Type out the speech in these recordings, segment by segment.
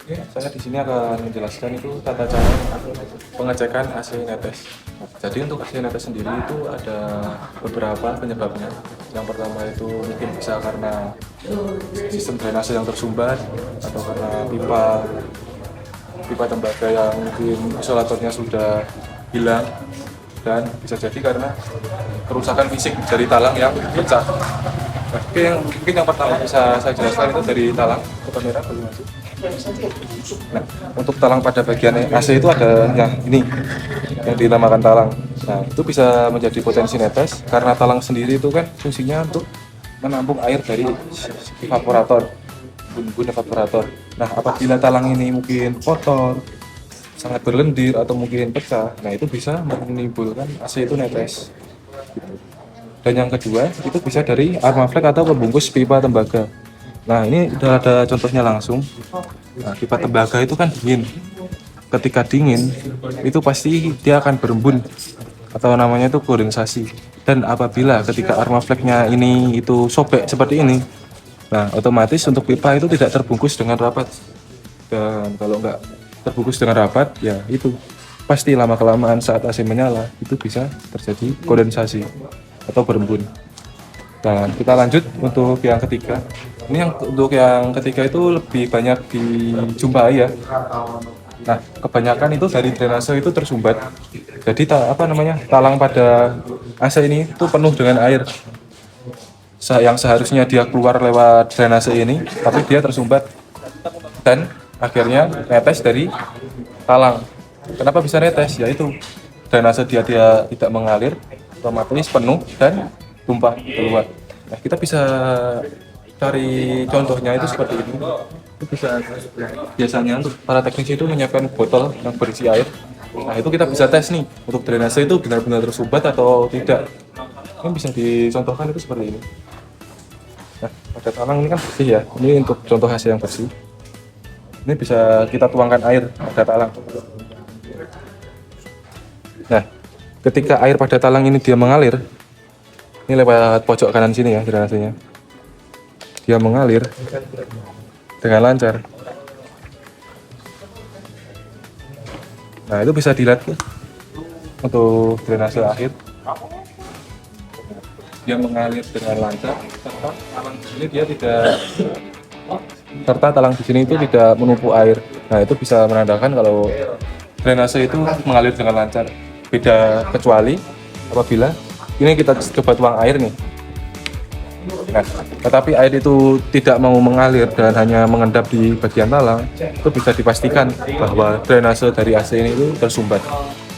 Saya di sini akan menjelaskan itu tata cara pengecekan AC netes. Jadi untuk AC netes sendiri itu ada beberapa penyebabnya. Yang pertama itu mungkin bisa karena sistem drainase yang tersumbat atau karena pipa tembaga yang mungkin isolatornya sudah hilang, dan bisa jadi karena kerusakan fisik dari talang yang pecah. Nah, mungkin yang pertama bisa saya jelaskan itu dari talang ke kamera boleh masuk. Nah, untuk talang pada bagian AC itu ada yang ini yang dinamakan talang. Nah, itu bisa menjadi potensi netes karena talang sendiri itu kan fungsinya untuk menampung air dari evaporator, bun-bun evaporator. Nah, apabila talang ini mungkin kotor, sangat berlendir atau mungkin pecah, nah itu bisa menimbulkan AC itu netes. Gitu. Dan yang kedua itu bisa dari armaflek atau pembungkus pipa tembaga. Nah, ini udah ada contohnya langsung. Nah, pipa tembaga itu kan dingin. Ketika dingin, itu pasti dia akan berembun atau namanya itu kondensasi. Dan apabila ketika armafleknya ini itu sobek seperti ini, nah otomatis untuk pipa itu tidak terbungkus dengan rapat. Dan kalau nggak terbungkus dengan rapat, ya itu pasti lama-kelamaan saat AC menyala itu bisa terjadi kondensasi atau berembun. Nah, kita lanjut untuk yang ketiga. Ini untuk yang ketiga itu lebih banyak dijumpai ya. Nah, kebanyakan itu dari drainase itu tersumbat. Jadi talang pada AC ini itu penuh dengan air. Yang seharusnya dia keluar lewat drainase ini, tapi dia tersumbat dan akhirnya netes dari talang. Kenapa bisa netes? Yaitu drainase dia tidak mengalir, otomatis penuh dan tumpah keluar. Nah, kita bisa cari contohnya itu seperti ini. Itu bisa biasanya untuk para teknisi itu menyiapkan botol yang berisi air. Nah, itu kita bisa tes nih untuk drainase itu benar-benar tersumbat atau tidak. Ini bisa dicontohkan itu seperti ini. Nah, pada talang ini kan bersih ya. Ini untuk contoh hasil yang bersih. Ini bisa kita tuangkan air pada talang. Nah, ketika air pada talang ini dia mengalir, ini lewat pojok kanan sini ya drainasenya. Dia mengalir dengan lancar. Nah, itu bisa dilihat untuk drainase akhir. Dia mengalir dengan lancar serta talang di sini itu tidak menumpuk air. Nah, itu bisa menandakan kalau drainase itu mengalir dengan lancar. Beda kecuali apabila ini kita coba tuang air nih. Nah, tetapi air itu tidak mau mengalir dan hanya mengendap di bagian talang, itu bisa dipastikan bahwa drainase dari AC ini itu tersumbat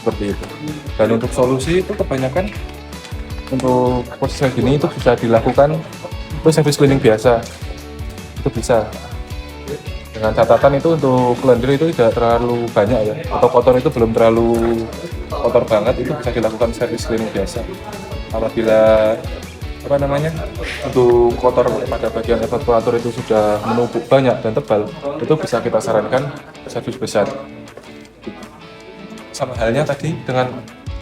seperti itu. Dan untuk solusi itu kebanyakan untuk proses kayak gini itu bisa dilakukan itu service cleaning biasa. Itu bisa dengan catatan itu untuk blender itu tidak terlalu banyak ya, atau kotor itu belum terlalu kotor banget, itu bisa dilakukan service cleaning biasa. Apabila untuk kotor pada bagian evaporator itu sudah menumpuk banyak dan tebal, itu bisa kita sarankan servis besar. Sama halnya tadi dengan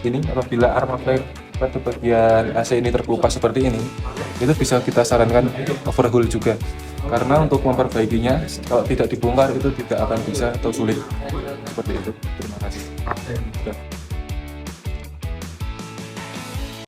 ini, apabila armaflek pada bagian AC ini terkelupas seperti ini, itu bisa kita sarankan overhaul juga. Karena untuk memperbaikinya, kalau tidak dibongkar itu tidak akan bisa atau sulit seperti itu. Terima kasih.